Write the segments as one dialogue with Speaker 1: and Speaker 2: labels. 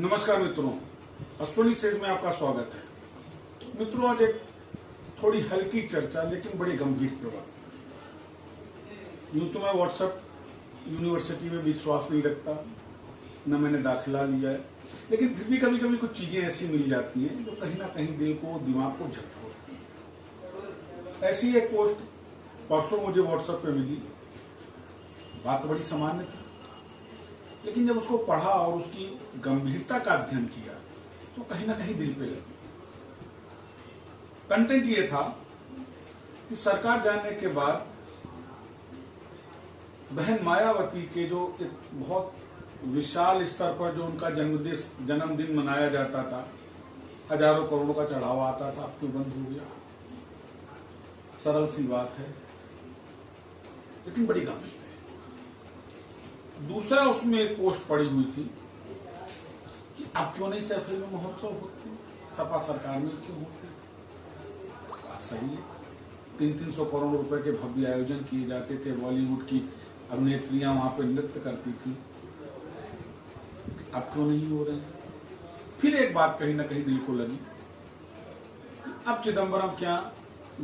Speaker 1: नमस्कार मित्रों, अश्विनी सेज में आपका स्वागत है। मित्रों, आज एक थोड़ी हल्की चर्चा लेकिन बड़ी गंभीर प्रभाव। यूं तो मैं व्हाट्सएप यूनिवर्सिटी में विश्वास नहीं रखता, न मैंने दाखिला लिया है, लेकिन फिर भी कभी कभी कुछ चीजें ऐसी मिल जाती हैं जो कहीं ना कहीं दिल को, दिमाग को झकझोरती हैं। ऐसी एक पोस्ट परसों मुझे व्हाट्सएप पे मिली। बात बड़ी सामान्य थी, लेकिन जब उसको पढ़ा और उसकी गंभीरता का अध्ययन किया तो कहीं ना कहीं दिल पे लगी। कंटेंट ये था कि सरकार जाने के बाद बहन मायावती के जो एक बहुत विशाल स्तर पर जो उनका जन्मदिन मनाया जाता था, हजारों करोड़ों का चढ़ावा आता था, अब क्यों बंद हो गया। सरल सी बात है, लेकिन बड़ी गंभीर है। दूसरा, उसमें एक पोस्ट पड़ी हुई थी कि अब क्यों नहीं सैफई में महोत्सव होते, सपा सरकार में क्यों होते। बात सही है, 300 करोड़ रुपए के भव्य आयोजन किए जाते थे, बॉलीवुड की अभिनेत्रियां वहां पर नृत्य करती थी, अब क्यों नहीं हो रहे। फिर एक बात कहीं ना कहीं दिल को लगी, अब चिदम्बरम क्या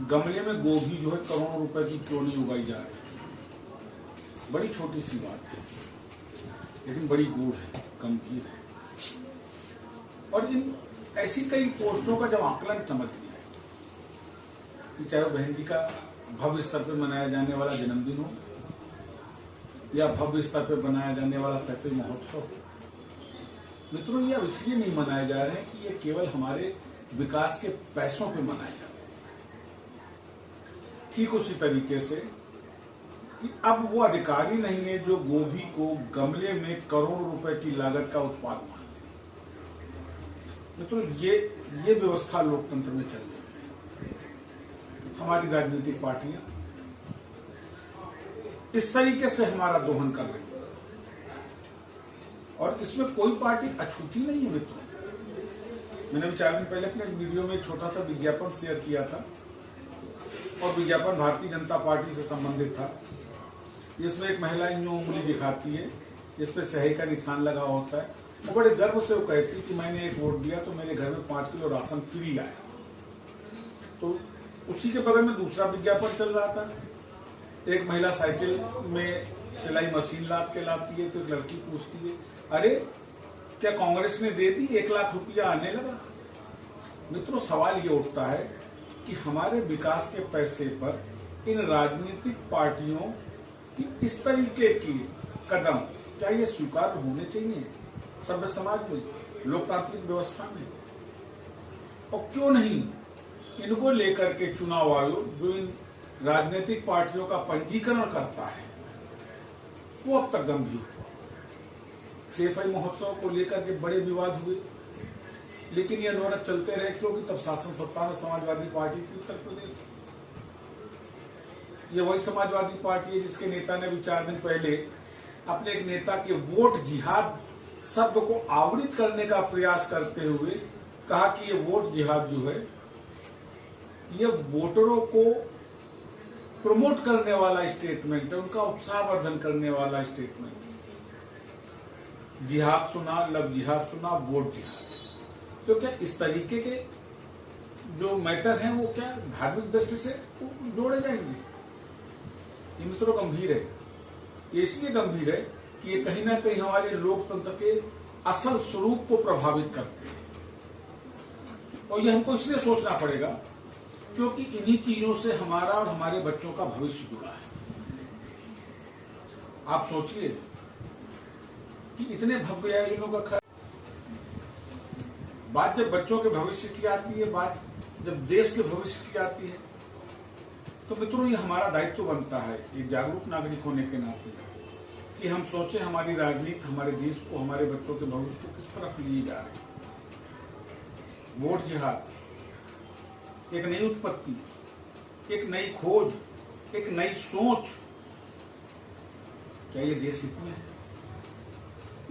Speaker 1: गमले में गोभी जो है करोड़ों रुपए की क्यों नहीं उगाई जा रही। बड़ी छोटी सी बात है, लेकिन बड़ी गूढ़ है, गंभीर है। और इन ऐसी कई पोस्टों का जब आकलन समझ लिया कि चाहे वो बहन जी का भव्य स्तर पर मनाया जाने वाला जन्मदिन हो या भव्य स्तर पर बनाया जाने वाला सैफई महोत्सव, मित्रों ये इसलिए नहीं मनाए जा रहे हैं कि ये केवल हमारे विकास के पैसों पे मनाए जा रहे हैं। ठीक उसी तरीके से कि अब वो अधिकारी नहीं है जो गोभी को गमले में करोड़ों रुपए की लागत का उत्पाद मानते हैं। मित्रों, ये व्यवस्था लोकतंत्र में चल रही है। हमारी राजनीतिक पार्टियां इस तरीके से हमारा दोहन कर रही है, और इसमें कोई पार्टी अछूती नहीं है। मित्रों, मैंने 4 दिन पहले अपने वीडियो में एक छोटा सा विज्ञापन शेयर किया था, और विज्ञापन भारतीय जनता पार्टी से संबंधित था। जिसमें एक महिला यूं उंगली दिखाती है, जिस पे सही का निशान लगा होता है। वो बड़े गर्व से वो कहती कि मैंने एक वोट दिया तो मेरे घर में 5 किलो राशन फ्री आया। तो उसी के बगल में दूसरा विज्ञापन चल रहा था। एक महिला साइकिल में सिलाई मशीन लाद के लाती है, तो एक लड़की पूछती है, अरे क्या कांग्रेस ने दे दी, 1 लाख रुपया आने लगा। मित्रों, सवाल ये उठता है कि हमारे विकास के पैसे पर इन राजनीतिक पार्टियों इस तरीके की कदम क्या ये स्वीकार्य होने चाहिए सभ्य समाज में, लोकतांत्रिक व्यवस्था में। और क्यों नहीं इनको लेकर के चुनाव आयोग जो इन राजनीतिक पार्टियों का पंजीकरण करता है वो अब तक गंभीर हुआ। सैफई महोत्सव को लेकर के बड़े विवाद हुए, लेकिन ये अनवरत चलते रहे, क्योंकि तब शासन सत्ता में समाजवादी पार्टी थी उत्तर प्रदेश। ये वही समाजवादी पार्टी है जिसके नेता ने भी 4 दिन पहले अपने एक नेता के वोट जिहाद शब्द को आवृत करने का प्रयास करते हुए कहा कि ये वोट जिहाद जो है ये वोटरों को प्रमोट करने वाला स्टेटमेंट है, उनका उत्साहवर्धन करने वाला स्टेटमेंट। जिहाद सुना, लव जिहाद सुना, वोट जिहाद। तो क्या इस तरीके के जो मैटर हैं वो क्या धार्मिक दृष्टि से जोड़े जाएंगे। ये मित्रों गंभीर है। ये इसलिए गंभीर है कि ये कहीं ना कहीं हमारे लोकतंत्र के असल स्वरूप को प्रभावित करते हैं, और ये हमको इसलिए सोचना पड़ेगा क्योंकि इन्हीं चीजों से हमारा और हमारे बच्चों का भविष्य जुड़ा है। आप सोचिए कि इतने भव्य आयोजनों का बात जब बच्चों के भविष्य की आती है, बात जब देश के भविष्य की आती है, तो मित्रों ये हमारा दायित्व बनता है एक जागरूक नागरिक होने के नाते कि हम सोचें हमारी राजनीति हमारे देश को, हमारे बच्चों के भविष्य को किस तरफ लिए जा रहे हैं। वोट जिहाद, एक नई उत्पत्ति, एक नई खोज, एक नई सोच, क्या ये देश हित में है।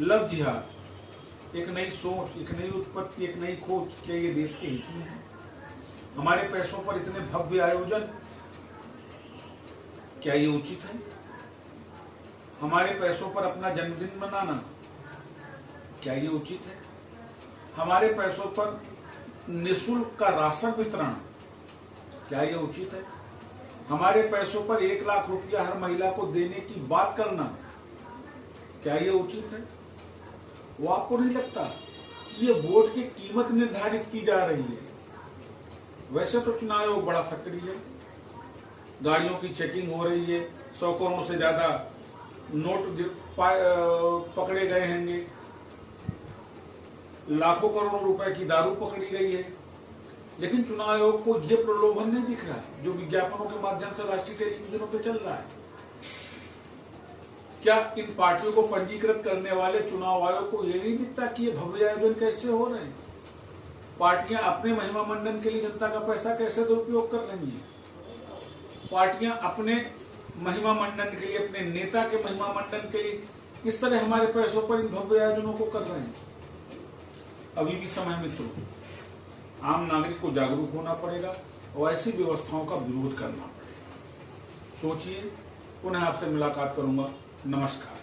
Speaker 1: लव जिहाद, एक नई सोच, एक नई उत्पत्ति, एक नई खोज, क्या ये देश के हित में है। हमारे पैसों पर इतने भव्य आयोजन, क्या ये उचित है। हमारे पैसों पर अपना जन्मदिन मनाना, क्या ये उचित है। हमारे पैसों पर निःशुल्क का राशन वितरण, क्या ये उचित है? हमारे पैसों पर 1 लाख रुपया हर महिला को देने की बात करना, क्या ये उचित है? वो आपको नहीं लगता कि ये वोट की कीमत निर्धारित की जा रही है? वैसे तो चुनाव आयोग बड़ा सक्रिय है, गाड़ियों की चेकिंग हो रही है, 100 करोड़ से ज्यादा नोट पकड़े गए हैं, लाखों करोड़ रुपए की दारू पकड़ी गई है, लेकिन चुनाव आयोग को यह प्रलोभन नहीं दिख रहा है जो विज्ञापनों के माध्यम से राष्ट्रीय टेलीविजनों पर चल रहा है। क्या इन पार्टियों को पंजीकृत करने वाले चुनाव आयोग को यह नहीं दिखता कि ये भव्य आयोजन कैसे हो रहे हैं? पार्टियां अपने महिमा मंडन के लिए जनता का पैसा कैसे दुरुपयोग कर रही हैं? पार्टियां अपने महिमा मंडन के लिए, अपने नेता के महिमा मंडन के लिए किस तरह हमारे पैसों पर इन भव्य आयोजनों को कर रहे हैं? अभी भी समय मित्रों, आम नागरिक को जागरूक होना पड़ेगा और ऐसी व्यवस्थाओं का विरोध करना पड़ेगा। सोचिए, पुनः आपसे मुलाकात करूंगा। नमस्कार।